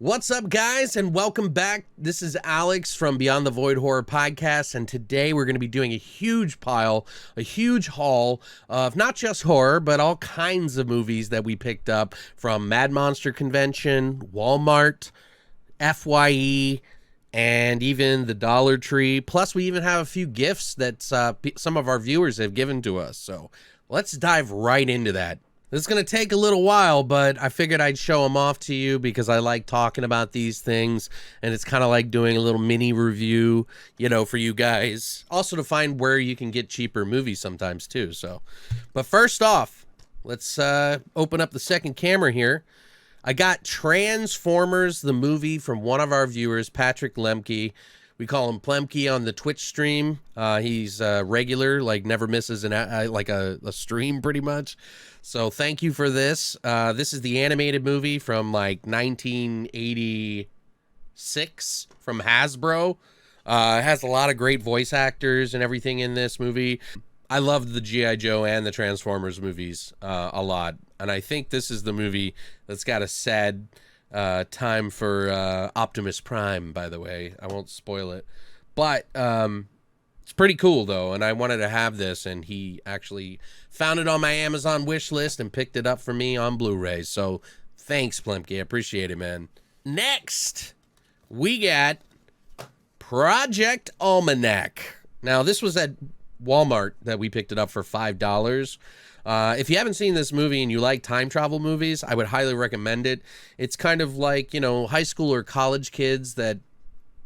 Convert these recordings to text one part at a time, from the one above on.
What's up, guys, and welcome back. This is Alex from Beyond the Void Horror Podcast, and today we're going to be doing a huge haul of not just horror, but all kinds of movies that we picked up from Mad Monster Convention, Walmart, FYE, and even the Dollar Tree. Plus, we even have a few gifts that some of our viewers have given to us. So let's dive right into that. This is going to take a little while, but I figured I'd show them off to you because I like talking about these things, and it's kind of like doing a little mini review, for you guys. Also to find where you can get cheaper movies sometimes too. But first off, let's open up the second camera here. I got Transformers, the movie, from one of our viewers, Patrick Lemke. We call him Plemke on the Twitch stream. He's regular, never misses a stream pretty much. So thank you for this. This is the animated movie from 1986 from Hasbro. It has a lot of great voice actors and everything in this movie. I love the G.I. Joe and the Transformers movies a lot. And I think this is the movie that's got a sad time for Optimus Prime, by the way. I won't spoil it. But it's pretty cool, though, and I wanted to have this, and he actually found it on my Amazon wish list and picked it up for me on Blu Ray. So thanks, Plemke. I appreciate it, man. Next, we got Project Almanac. Now, this was at Walmart that we picked it up for $5. If you haven't seen this movie and you like time travel movies, I would highly recommend it. It's kind of like, high school or college kids that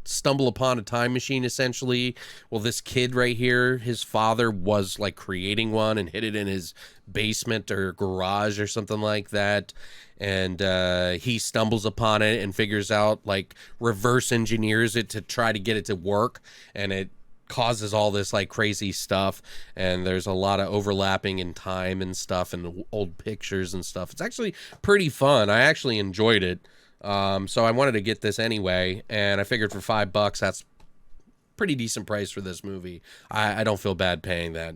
stumble upon a time machine, essentially. Well, this kid right here, his father was creating one and hid it in his basement or garage or something like that. And he stumbles upon it and figures out, reverse engineers it to try to get it to work. And it causes all this crazy stuff, and there's a lot of overlapping in time and stuff and old pictures and stuff. It's actually pretty fun. I actually enjoyed it. So I wanted to get this anyway, and I figured for $5 that's pretty decent price for this movie. I don't feel bad paying that.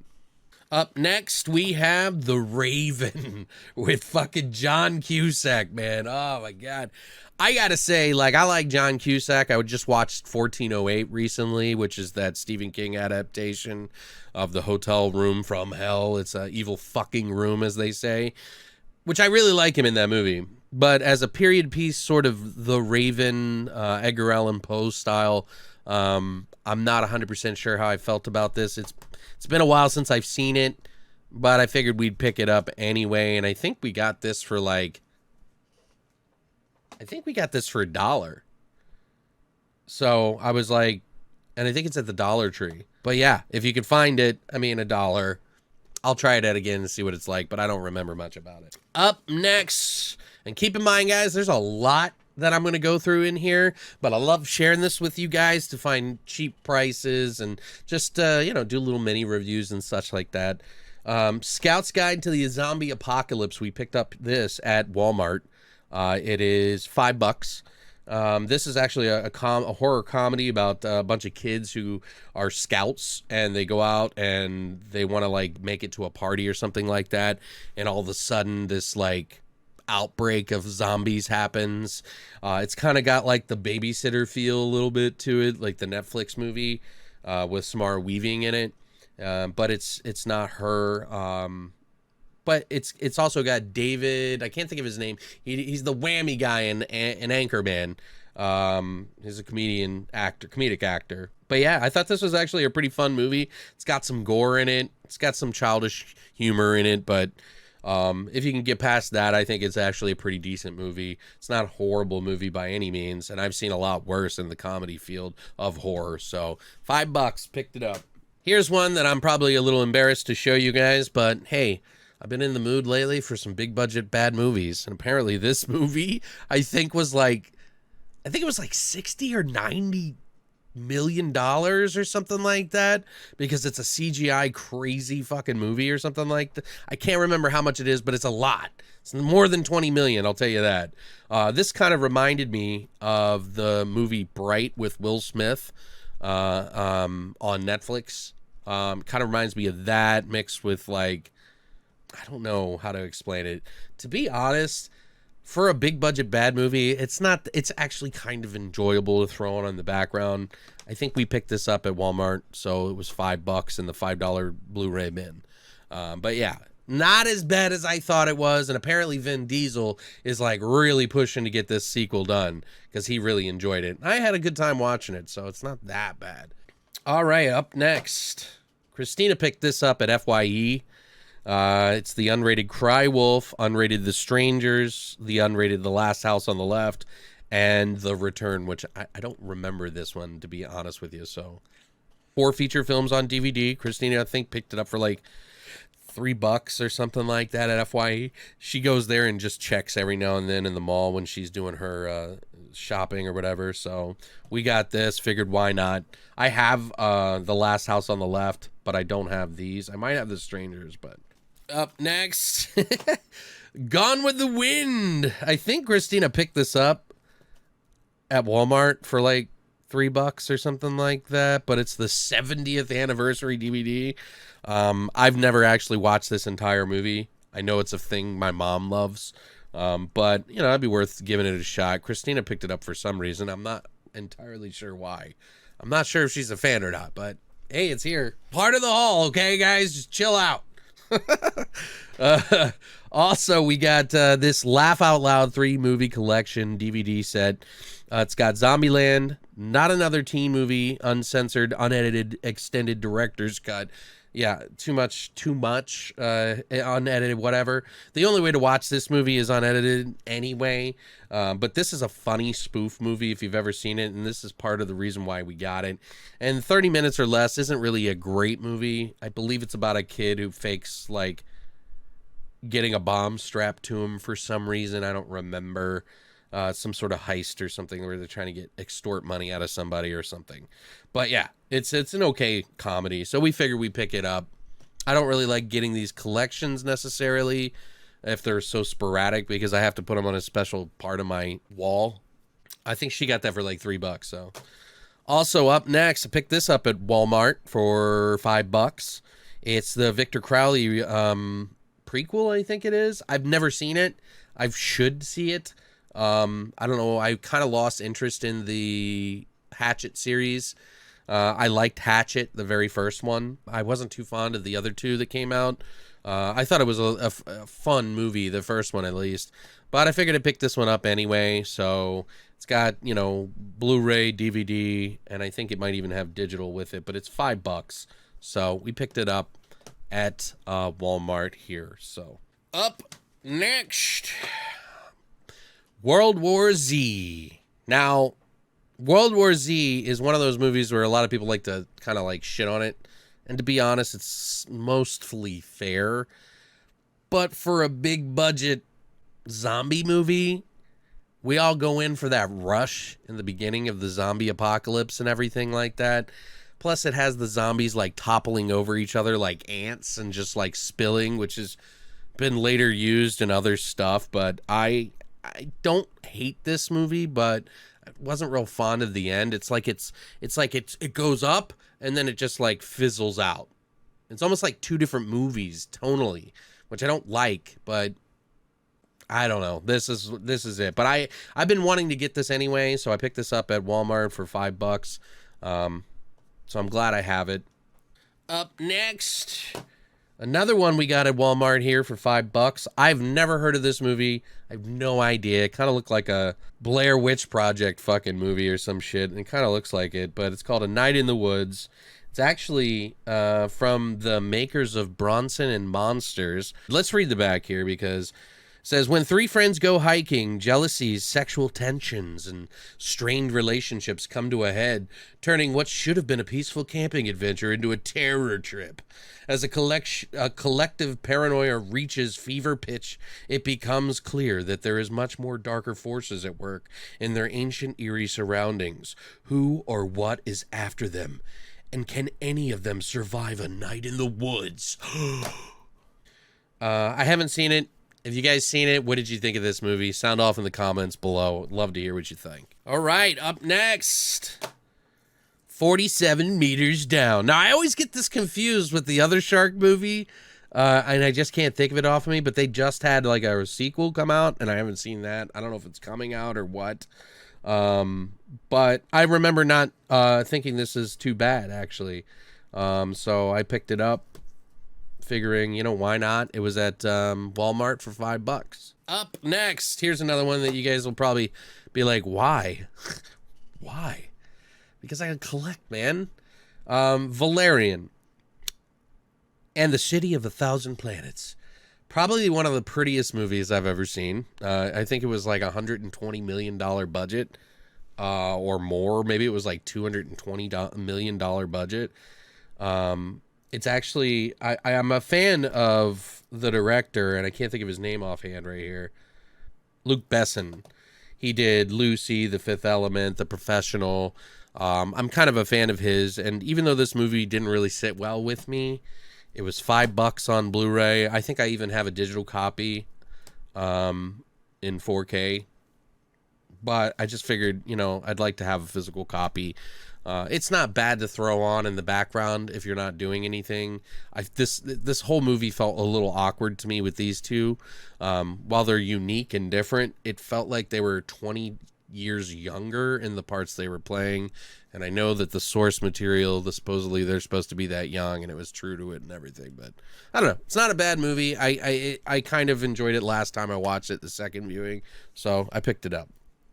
Up next, we have The Raven with fucking John Cusack, man. Oh, my God. I gotta say, I like John Cusack. I just watched 1408 recently, which is that Stephen King adaptation of the hotel room from hell. It's an evil fucking room, as they say, which I really like him in that movie. But as a period piece, sort of The Raven, Edgar Allan Poe style, I'm not 100% sure how I felt about this. It's been a while since I've seen it, but I figured we'd pick it up anyway, and I think we got this for $1. So I was and I think it's at the Dollar Tree. But yeah, if you could find it, $1. I'll try it out again and see what it's like, but I don't remember much about it. Up next, and keep in mind, guys, there's a lot that I'm going to go through in here, but I love sharing this with you guys to find cheap prices and just, do little mini reviews and such like that. Scout's Guide to the Zombie Apocalypse. We picked up this at Walmart. It is $5. This is actually a horror comedy about a bunch of kids who are scouts, and they go out and they want to make it to a party or something like that. And all of a sudden this outbreak of zombies happens. It's kind of got the Babysitter feel a little bit to it, like the Netflix movie, with Samara Weaving in it. But it's not her. But it's also got David. I can't think of his name. He's the whammy guy in Anchorman. He's a comedic actor. But yeah, I thought this was actually a pretty fun movie. It's got some gore in it. It's got some childish humor in it. But if you can get past that, I think it's actually a pretty decent movie. It's not a horrible movie by any means, and I've seen a lot worse in the comedy field of horror. So $5, picked it up. Here's one that I'm probably a little embarrassed to show you guys, but hey, I've been in the mood lately for some big budget bad movies, and apparently this movie I think it was like $60 or $90 million or something like that, because it's a CGI crazy fucking movie or something like that. I can't remember how much it is, but it's a lot. It's more than 20 million, I'll tell you that. This kind of reminded me of the movie Bright with Will Smith on Netflix. Kind of reminds me of that mixed with I don't know how to explain it. To be honest, For a big budget bad movie, it's not. It's actually kind of enjoyable to throw on in the background. I think we picked this up at Walmart, so it was $5 in the $5 Blu Ray bin. But yeah, not as bad as I thought it was. And apparently Vin Diesel is like really pushing to get this sequel done because he really enjoyed it. I had a good time watching it, so it's not that bad. All right, up next, Christina picked this up at FYE. It's the unrated Cry Wolf, unrated The Strangers, the unrated The Last House on the Left, and The Return, which I don't remember this one, to be honest with you. So 4 feature films on DVD. Christina, I think, picked it up for like $3 or something like that at FYE. She goes there and just checks every now and then in the mall when she's doing her shopping or whatever. So we got this, figured why not. I have The Last House on the Left, but I don't have these. I might have The Strangers, but up next, Gone with the Wind. I think Christina picked this up at Walmart for like $3 or something like that, but it's the 70th anniversary DVD. I've never actually watched this entire movie. I know it's a thing my mom loves, but you know, it'd be worth giving it a shot. Christina picked it up for some reason. I'm not entirely sure why. I'm not sure if she's a fan or not, but hey, it's here. Part of the haul, okay, guys? Just chill out. Also, we got this Laugh Out Loud 3 movie collection DVD set. It's got Zombieland, Not Another Teen Movie, uncensored, unedited, extended director's cut. Yeah, too much, unedited, whatever. The only way to watch this movie is unedited anyway, but this is a funny spoof movie if you've ever seen it, and this is part of the reason why we got it. And 30 minutes or less isn't really a great movie. I believe it's about a kid who fakes, like, getting a bomb strapped to him for some reason. I don't remember. Some sort of heist or something where they're trying to extort money out of somebody or something. But yeah, it's an okay comedy. So we figured we'd pick it up. I don't really like getting these collections necessarily if they're so sporadic because I have to put them on a special part of my wall. I think she got that for like $3. So also up next, I picked this up at Walmart for $5. It's the Victor Crowley prequel, I think it is. I've never seen it. I should see it. I don't know. I kind of lost interest in the Hatchet series. I liked Hatchet, the very first one. I wasn't too fond of the other two that came out. I thought it was a fun movie, the first one at least. But I figured I'd pick this one up anyway. So it's got, you know, Blu Ray, DVD, and I think it might even have digital with it. But it's $5. So we picked it up at Walmart here. So up next, World War Z. Now, World War Z is one of those movies where a lot of people like to kind of like shit on it. And to be honest, it's mostly fair. But for a big budget zombie movie, we all go in for that rush in the beginning of the zombie apocalypse and everything like that. Plus, it has the zombies like toppling over each other like ants and just like spilling, which has been later used in other stuff. But I don't hate this movie, but I wasn't real fond of the end. It's like it goes up and then it just like fizzles out. It's almost like two different movies tonally, which I don't like, but I don't know. This is it. But I've been wanting to get this anyway, so I picked this up at Walmart for $5. So I'm glad I have it. Up next, another one we got at Walmart here for $5. I've never heard of this movie. I have no idea. It kind of looked like a Blair Witch Project fucking movie or some shit. And it kind of looks like it, but it's called A Night in the Woods. It's actually from the makers of Bronson and Monsters. Let's read the back here because it says, when three friends go hiking, jealousies, sexual tensions, and strained relationships come to a head, turning what should have been a peaceful camping adventure into a terror trip. As a collective paranoia reaches fever pitch, it becomes clear that there is much more darker forces at work in their ancient, eerie surroundings. Who or what is after them? And can any of them survive a night in the woods? I haven't seen it. If you guys seen it, what did you think of this movie? Sound off in the comments below. Love to hear what you think. All right, up next, 47 Meters Down. Now, I always get this confused with the other shark movie, and I just can't think of it off of me, but they just had like a sequel come out, and I haven't seen that. I don't know if it's coming out or what. But I remember not thinking this is too bad, actually. So I picked it up, figuring, why not? It was at Walmart for $5. Up next, here's another one that you guys will probably be like, why? Why? Because I collect, man. Valerian and the City of a Thousand Planets. Probably one of the prettiest movies I've ever seen. I think it was like $120 million budget or more. Maybe it was like $220 million budget. It's actually, I am a fan of the director, and I can't think of his name offhand right here. Luc Besson. He did Lucy, The Fifth Element, The Professional. I'm kind of a fan of his, and even though this movie didn't really sit well with me, it was $5 on Blu Ray. I think I even have a digital copy in 4K. But I just figured, I'd like to have a physical copy. It's not bad to throw on in the background if you're not doing anything. This whole movie felt a little awkward to me with these two. While they're unique and different, it felt like they were 20 years younger in the parts they were playing. And I know that the source material, supposedly they're supposed to be that young, and it was true to it and everything. But I don't know. It's not a bad movie. I kind of enjoyed it last time I watched it, the second viewing. So I picked it up.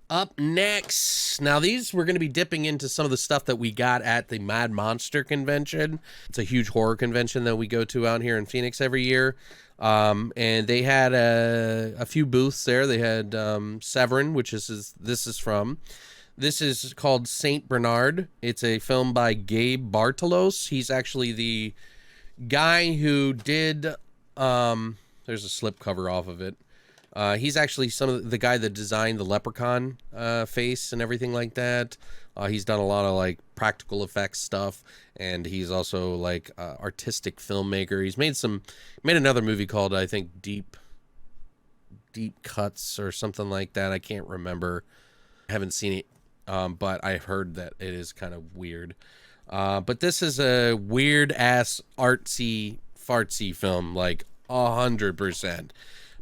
Up next, now these we're going to be dipping into some of the stuff that we got at the Mad Monster convention. It's a huge horror convention that we go to out here in Phoenix every year. And they had a few booths there. They had Severn, which this is from. This is called Saint Bernard. It's a film by Gabe Bartalos. He's actually the guy who did. There's a slipcover off of it. He's actually the guy that designed the leprechaun face and everything like that. He's done a lot of like practical effects stuff, and he's also like artistic filmmaker. He's made another movie called, I think, Deep Cuts or something like that. I can't remember. I haven't seen it, but I've heard that it is kind of weird. But this is a weird ass artsy fartsy film, like 100%.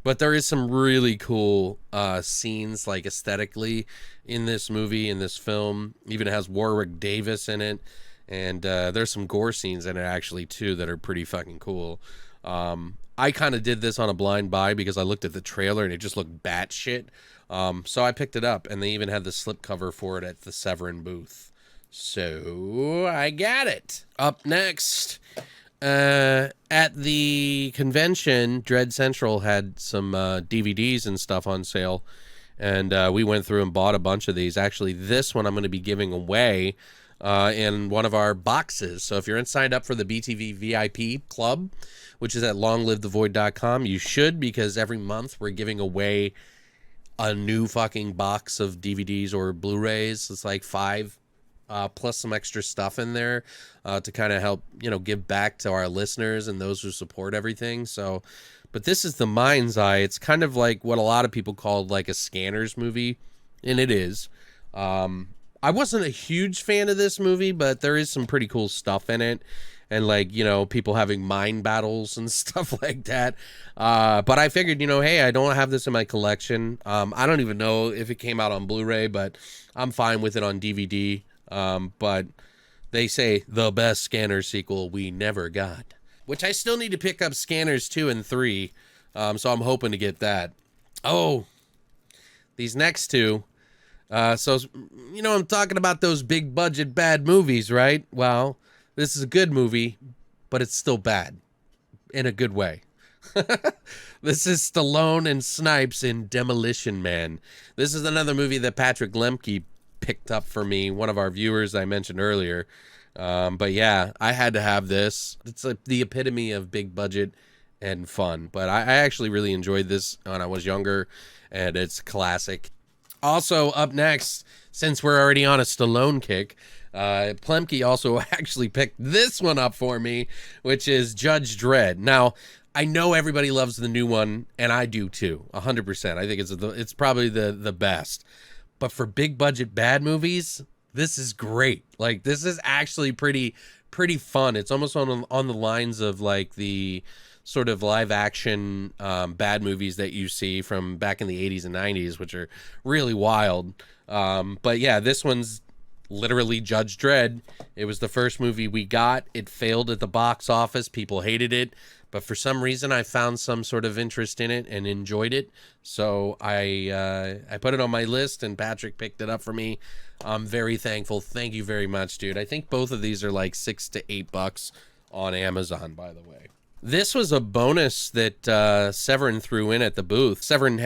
But there is some really cool scenes, like aesthetically, in this movie, in this film. Even has Warwick Davis in it. And there's some gore scenes in it, actually, too, that are pretty fucking cool. I kind of did this on a blind buy because I looked at the trailer and it just looked batshit. So I picked it up, and they even had the slipcover for it at the Severn booth. So I got it. Up next... at the convention, Dredd Central had some DVDs and stuff on sale, and we went through and bought a bunch of these. Actually, this one I'm going to be giving away in one of our boxes. So if you're signed up for the BTV VIP club, which is at longlivethevoid.com, you should, because every month we're giving away a new fucking box of DVDs or Blu-rays. It's like 5 plus some extra stuff in there to kind of help, give back to our listeners and those who support everything. So, but this is The Mind's Eye. It's kind of like what a lot of people call like a Scanners movie, and it is. I wasn't a huge fan of this movie, but there is some pretty cool stuff in it. And like, people having mind battles and stuff like that. But I figured, hey, I don't have this in my collection. I don't even know if it came out on Blu-ray, but I'm fine with it on DVD. But they say the best Scanners sequel we never got, which I still need to pick up Scanners 2 and 3. So I'm hoping to get that. Oh, these next two. So, I'm talking about those big budget bad movies, right? Well, this is a good movie, but it's still bad in a good way. This is Stallone and Snipes in Demolition Man. This is another movie that Patrick Lemke picked up for me, one of our viewers I mentioned earlier. But yeah, I had to have this. It's like the epitome of big budget and fun. But I actually really enjoyed this when I was younger, and it's classic. Also, up next, since we're already on a Stallone kick, Plemke also actually picked this one up for me, which is Judge Dredd. Now, I know everybody loves the new one, and I do too, 100%. I think it's probably the best. But for big budget bad movies, this is great. Like, this is actually pretty fun. It's almost on the lines of like the sort of live action bad movies that you see from back in the 80s and 90s, which are really wild. But yeah, this one's literally Judge Dredd. It was the first movie we got. It failed at the box office. People hated it. But for some reason, I found some sort of interest in it and enjoyed it. So I put it on my list, and Patrick picked it up for me. I'm very thankful. Thank you very much, dude. I think both of these are like $6 to $8 on Amazon, by the way. This was a bonus that Severn threw in at the booth. Severn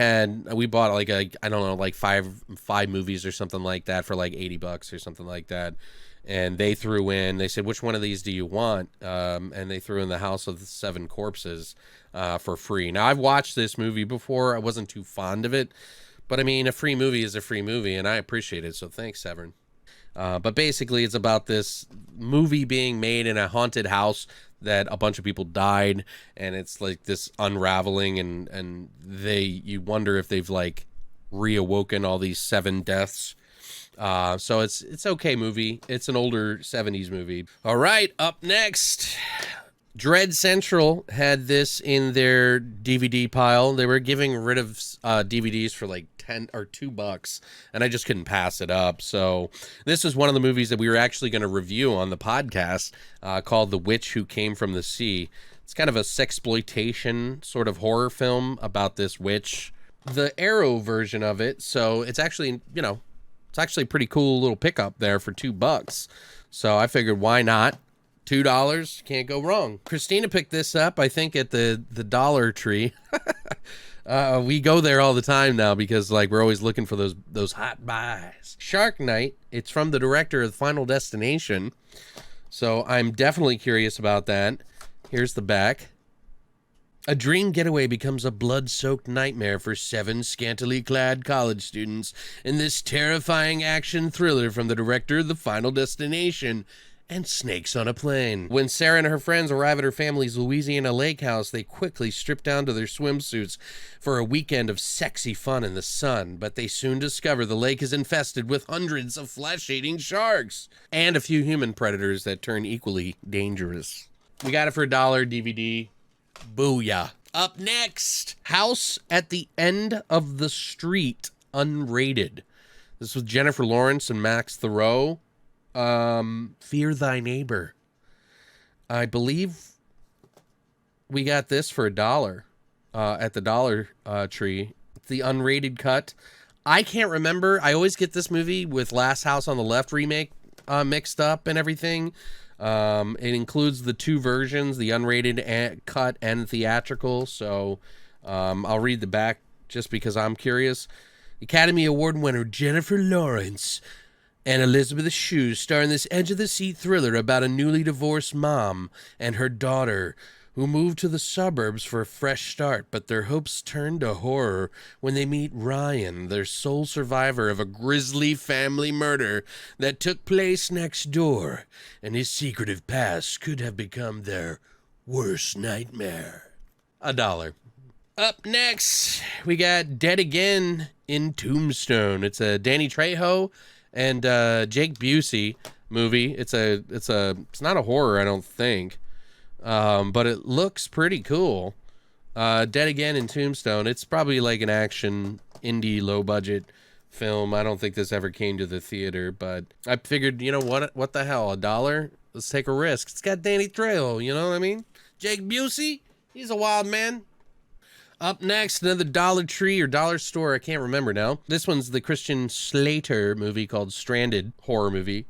we bought like like five movies or something like that for like $80 or something like that. And they threw in, they said, which one of these do you want? And they threw in the House of the Seven Corpses for free. Now, I've watched this movie before. I wasn't too fond of it. But, I mean, a free movie is a free movie, and I appreciate it. So thanks, Severn. But basically, it's about this movie being made in a haunted house that a bunch of people died. And it's like this unraveling, and you wonder if they've, like, reawoken all these 7 deaths. So it's okay movie. It's an older 70s movie. All right, up next, Dredd Central had this in their DVD pile. They were giving rid of DVDs for like $10 or $2, and I just couldn't pass it up. So this is one of the movies that we were actually going to review on the podcast, called The Witch Who Came from the Sea. It's kind of a sexploitation sort of horror film about this witch. The Arrow version of it, so it's actually, it's actually a pretty cool little pickup there for $2. So I figured, why not? $2, can't go wrong. Christina picked this up, I think, at the Dollar Tree. We go there all the time now because, like, we're always looking for those hot buys. Shark Night, it's from the director of Final Destination. So I'm definitely curious about that. Here's the back. A dream getaway becomes a blood-soaked nightmare for 7 scantily clad college students in this terrifying action thriller from the director of The Final Destination and Snakes on a Plane. When Sarah and her friends arrive at her family's Louisiana lake house, they quickly strip down to their swimsuits for a weekend of sexy fun in the sun, but they soon discover the lake is infested with hundreds of flesh-eating sharks and a few human predators that turn equally dangerous. We got it for $1 DVD. Booyah. Up next, House at the End of the Street, unrated. This was Jennifer Lawrence and Max Thoreau. Fear Thy Neighbor. I believe we got this for $1 at the Dollar Tree. It's the unrated cut. I can't remember. I always get this movie with Last House on the Left remake mixed up and everything. It includes the 2 versions, the unrated cut and theatrical. So I'll read the back just because I'm curious. Academy Award winner Jennifer Lawrence and Elizabeth Shue star in this edge-of-the-seat thriller about a newly divorced mom and her daughter who move to the suburbs for a fresh start, but their hopes turn to horror when they meet Ryan, their sole survivor of a grisly family murder that took place next door, and his secretive past could have become their worst nightmare. $1. Up next, we got Dead Again in Tombstone. It's a Danny Trejo and Jake Busey movie. It's not a horror, I don't think. But it looks pretty cool. Dead Again in Tombstone. It's probably like an action, indie, low-budget film. I don't think this ever came to the theater, but I figured, what the hell, $1? Let's take a risk. It's got Danny Trejo, you know what I mean? Jake Busey, he's a wild man. Up next, another Dollar Tree or Dollar Store, I can't remember now. This one's the Christian Slater movie called Stranded, horror movie.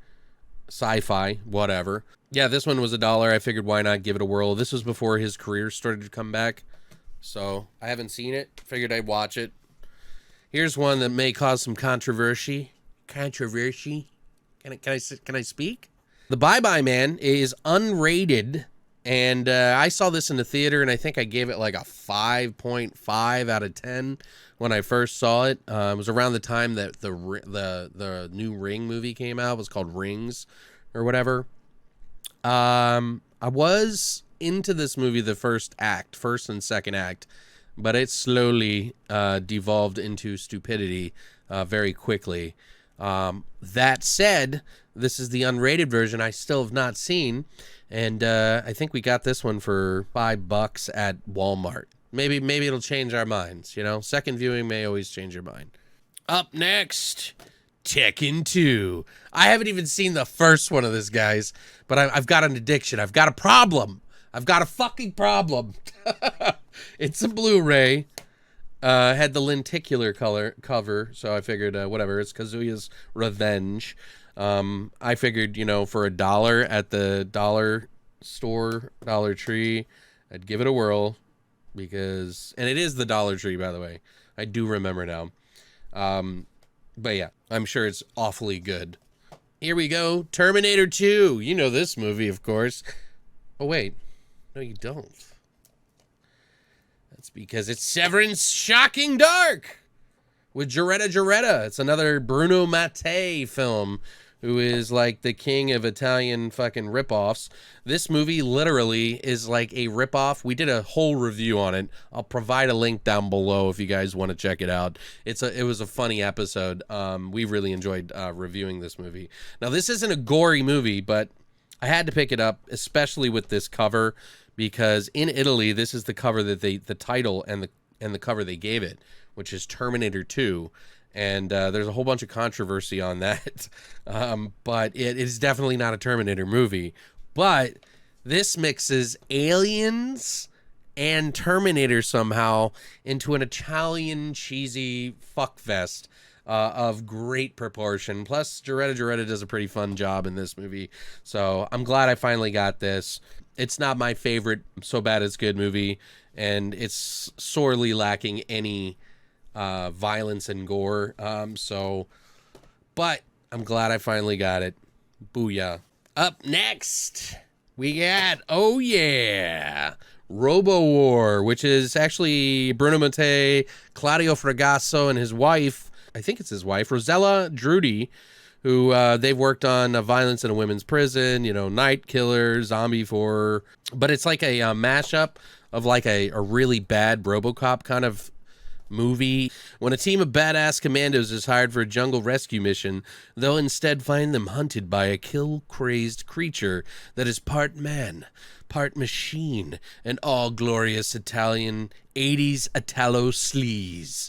Sci-fi, whatever. Yeah, this one was $1. I figured why not give it a whirl. This was before his career started to come back. So I haven't seen it. Figured I'd watch it. Here's one that may cause some controversy. Can I speak? The Bye Bye Man is unrated. And I saw this in the theater, and I think I gave it like a 5.5 out of 10 when I first saw it. It was around the time that the new Ring movie came out. It was called Rings or whatever. I was into this movie the first and second act, but it slowly devolved into stupidity very quickly. That said, this is the unrated version I still have not seen, and I think we got this one for $5 at Walmart. Maybe it'll change our minds, you know? Second viewing may always change your mind. Up next, Tekken 2. I haven't even seen the first one of this, guys, but I've got an addiction. I've got a problem. I've got a fucking problem. It's a Blu Ray. Had the lenticular cover, so I figured, whatever, it's Kazuya's Revenge. I figured, you know, for $1 at the dollar store, Dollar Tree, I'd give it a whirl, because, and it is the Dollar Tree, by the way. I do remember now. But yeah, I'm sure it's awfully good. Here we go, Terminator 2. You know this movie, of course. Oh, wait. No, you don't. That's because it's Severn's Shocking Dark with Dredd. It's another Bruno Mattei film, who is like the king of Italian fucking ripoffs. This movie literally is like a ripoff. We did a whole review on it. I'll provide a link down below if you guys want to check it out. It was a funny episode. We really enjoyed reviewing this movie. Now, this isn't a gory movie, but I had to pick it up, especially with this cover, because in Italy, this is the cover that the title and the cover they gave it, which is Terminator 2. And there's a whole bunch of controversy on that. But it is definitely not a Terminator movie. But this mixes Aliens and Terminator somehow into an Italian cheesy fuckfest of great proportion. Plus, Dredd does a pretty fun job in this movie. So I'm glad I finally got this. It's not my favorite So Bad It's Good movie, and it's sorely lacking any violence and gore. But I'm glad I finally got it. Booyah. Up next, we got, oh yeah, Robo War, which is actually Bruno Mattei, Claudio Fragasso, and his wife, I think it's his wife, Rosella Drudy, who they've worked on Violence in a Women's Prison, you know, Night Killer, Zombie 4. But it's like a mashup of like a really bad RoboCop kind of movie. When a team of badass commandos is hired for a jungle rescue mission, they'll instead find them hunted by a kill-crazed creature that is part man, part machine, and all glorious Italian 80s Italo sleaze.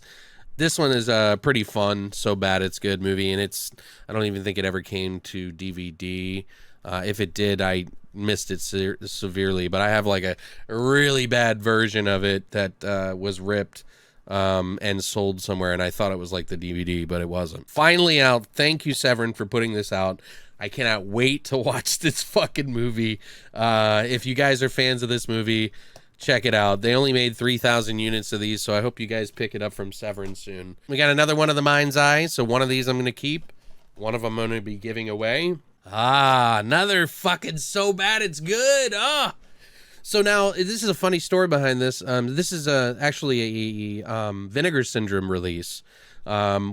This one is a pretty fun, So Bad It's Good movie, and I don't even think it ever came to DVD. If it did, I missed it severely, but I have like a really bad version of it that was ripped and sold somewhere, and I thought it was like the DVD, but it wasn't. Finally out. Thank you, Severn, for putting this out. I cannot wait to watch this fucking movie. If you guys are fans of this movie, check it out. They only made 3,000 units of these, so I hope you guys pick it up from Severn soon. We got another one of the Mind's Eye, so one of these I'm going to keep. One of them I'm going to be giving away. Another fucking So Bad It's Good. So now, this is a funny story behind this. This is actually a Vinegar Syndrome release,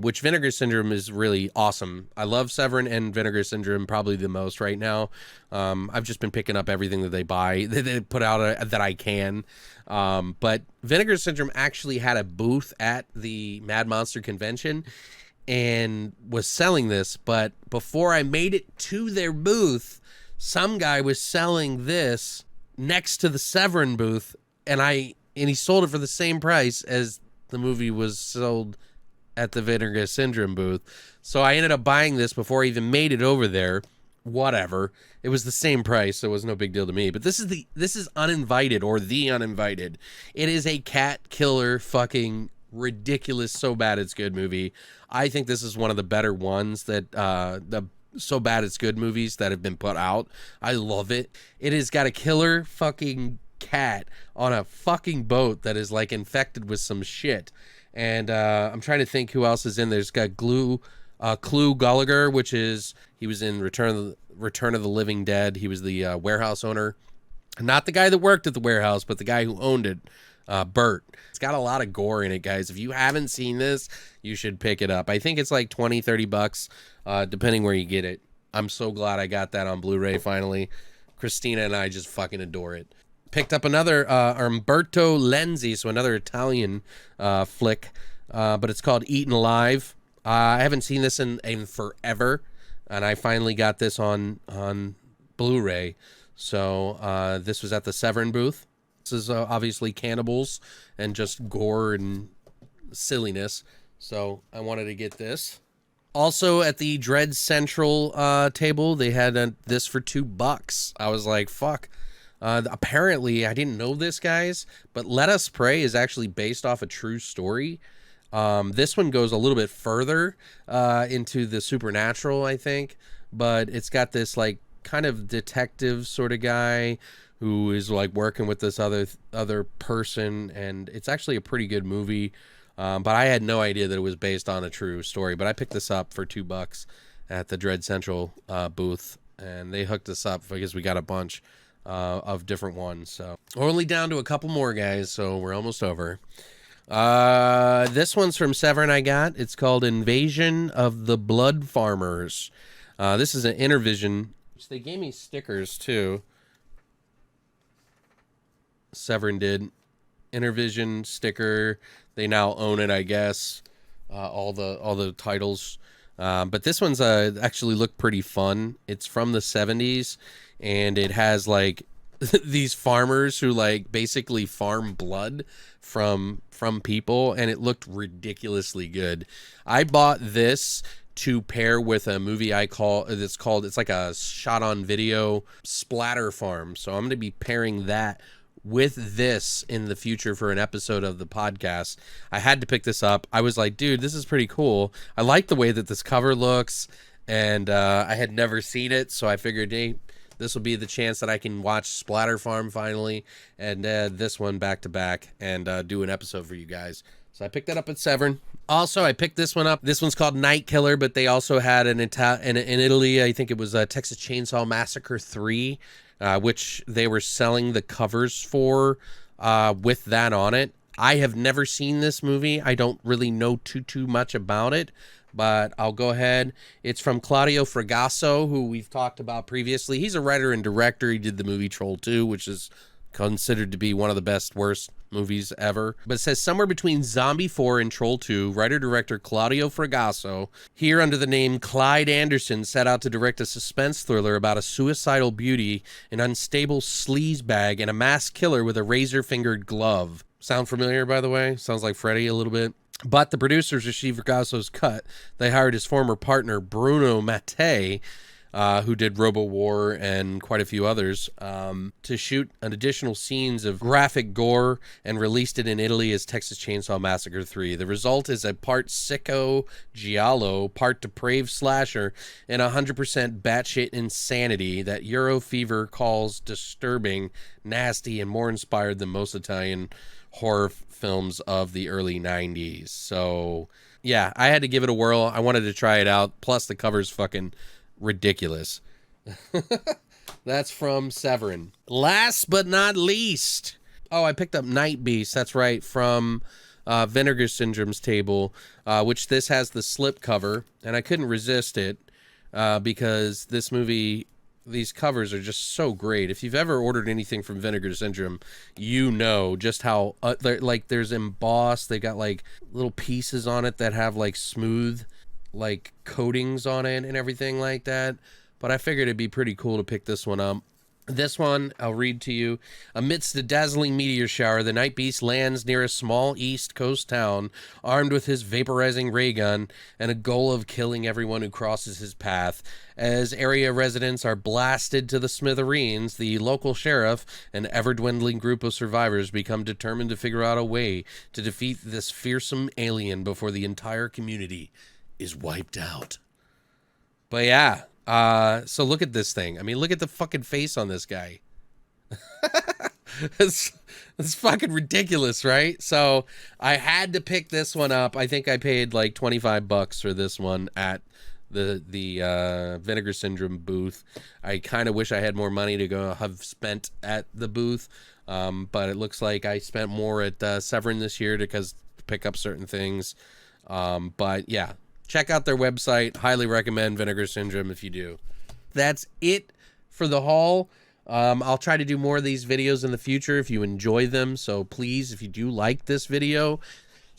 which Vinegar Syndrome is really awesome. I love Severn and Vinegar Syndrome probably the most right now. I've just been picking up everything that they buy, that they put out that I can. But Vinegar Syndrome actually had a booth at the Mad Monster convention and was selling this. But before I made it to their booth, some guy was selling this next to the Severn booth, and he sold it for the same price as the movie was sold at the Vinegar Syndrome booth. So I ended up buying this before I even made it over there. Whatever. It was the same price, so it was no big deal to me. But this is Uninvited, or The Uninvited. It is a cat killer fucking ridiculous So Bad It's Good movie. I think this is one of the better ones that the So Bad It's Good movies that have been put out. I love it. It has got a killer fucking cat on a fucking boat that is like infected with some shit. And I'm trying to think who else is in there. It's got Clu Gallagher, which is, he was in Return of the Living Dead. He was the warehouse owner. Not the guy that worked at the warehouse, but the guy who owned it, Bert. It's got a lot of gore in it, guys. If you haven't seen this, you should pick it up. I think it's like $20-$30, depending where you get it. I'm so glad I got that on Blu Ray finally. Christina and I just fucking adore it. Picked up another Umberto Lenzi, so another Italian flick, but it's called Eaten Alive. I haven't seen this in forever, and I finally got this on Blu Ray. So this was at the Severn booth. This is obviously cannibals and just gore and silliness. So I wanted to get this. Also at the Dredd Central table, they had this for $2. I was like, fuck. Apparently, I didn't know this, guys, but Let Us Pray is actually based off a true story. This one goes a little bit further into the supernatural, I think, but it's got this like kind of detective sort of guy who is like working with this other person, and it's actually a pretty good movie. But I had no idea that it was based on a true story. But I picked this up for $2 at the Dredd Central booth, and they hooked us up because we got a bunch of different ones. So we're only down to a couple more, guys, so we're almost over. This one's from Severn I got. It's called Invasion of the Blood Farmers. This is an Intervision. They gave me stickers, too. Severn did. Intervision sticker. They now own it, I guess. All the titles. But this one's actually looked pretty fun. It's from the 70s, and it has like these farmers who like basically farm blood from people, and it looked ridiculously good. I bought this to pair with a movie it's like a shot on video splatter farm. So I'm going to be pairing that with this in the future for an episode of the podcast. I had to pick this up. I was like, dude, this is pretty cool. I like the way that this cover looks, and I had never seen it, so I figured, hey, this will be the chance that I can watch Splatter Farm finally, and this one back to back, and do an episode for you guys. So I picked that up at Severn. Also, I picked this one up. This one's called Night Killer, but they also had in Italy, I think it was Texas Chainsaw Massacre 3, which they were selling the covers for with that on it. I have never seen this movie. I don't really know too much about it, but I'll go ahead. It's from Claudio Fragasso, who we've talked about previously. He's a writer and director. He did the movie Troll 2, which is considered to be one of the worst movies ever. But it says somewhere between Zombie 4 and Troll 2, writer-director Claudio Fragasso, here under the name Clyde Anderson, set out to direct a suspense thriller about a suicidal beauty, an unstable sleazebag, and a masked killer with a razor-fingered glove. Sound familiar, by the way? Sounds like Freddy a little bit. But the producers received Fragasso's cut. They hired his former partner, Bruno Mattei, who did RoboWar and quite a few others, to shoot an additional scenes of graphic gore and released it in Italy as Texas Chainsaw Massacre 3. The result is a part sicko giallo, part depraved slasher, and 100% batshit insanity that Eurofever calls disturbing, nasty, and more inspired than most Italian horror films of the early 90s. So, yeah, I had to give it a whirl. I wanted to try it out. Plus, the cover's fucking ridiculous. That's from Severn. Last but not least, I picked up Night Beast. That's right, from Vinegar Syndrome's table, which this has the slip cover, and I couldn't resist it because this movie, these covers are just so great. If you've ever ordered anything from Vinegar Syndrome, you know just how there's embossed. They got like little pieces on it that have like smooth like coatings on it and everything like that. But I figured it'd be pretty cool to pick this one up. This one, I'll read to you. Amidst a dazzling meteor shower, the Night Beast lands near a small East Coast town, armed with his vaporizing ray gun and a goal of killing everyone who crosses his path. As area residents are blasted to the smithereens, the local sheriff and ever-dwindling group of survivors become determined to figure out a way to defeat this fearsome alien before the entire community is wiped out. But yeah, so look at this thing. I mean, look at the fucking face on this guy. It's fucking ridiculous, right? So I had to pick this one up. I think I paid like $25 for this one at the Vinegar Syndrome booth. I kind of wish I had more money to go have spent at the booth, but it looks like I spent more at Severn this year to pick up certain things. But yeah. Check out their website. Highly recommend Vinegar Syndrome if you do. That's it for the haul. I'll try to do more of these videos in the future if you enjoy them. So please, if you do like this video,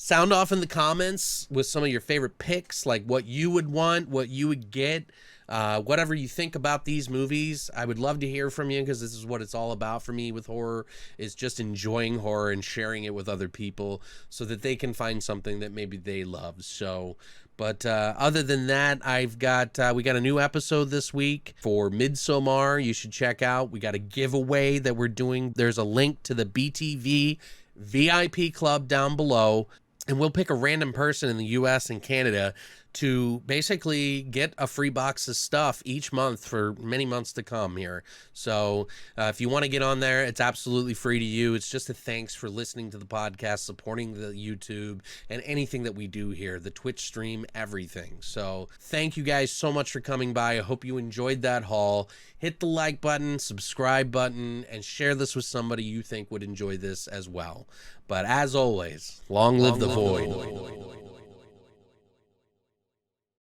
Sound off in the comments with some of your favorite picks, like what you would want, what you would get, whatever you think about these movies. I would love to hear from you, because this is what it's all about for me with horror, is just enjoying horror and sharing it with other people so that they can find something that maybe they love. So, but other than that, we got a new episode this week for Midsommar. You should check out. We got a giveaway that we're doing. There's a link to the BTV VIP club down below. And we'll pick a random person in the US and Canada to basically get a free box of stuff each month for many months to come here. So if you want to get on there, it's absolutely free to you. It's just a thanks for listening to the podcast, supporting the YouTube, and anything that we do here, the Twitch stream, everything. So thank you guys so much for coming by. I hope you enjoyed that haul. Hit the like button, subscribe button, and share this with somebody you think would enjoy this as well. But as always, long live the void.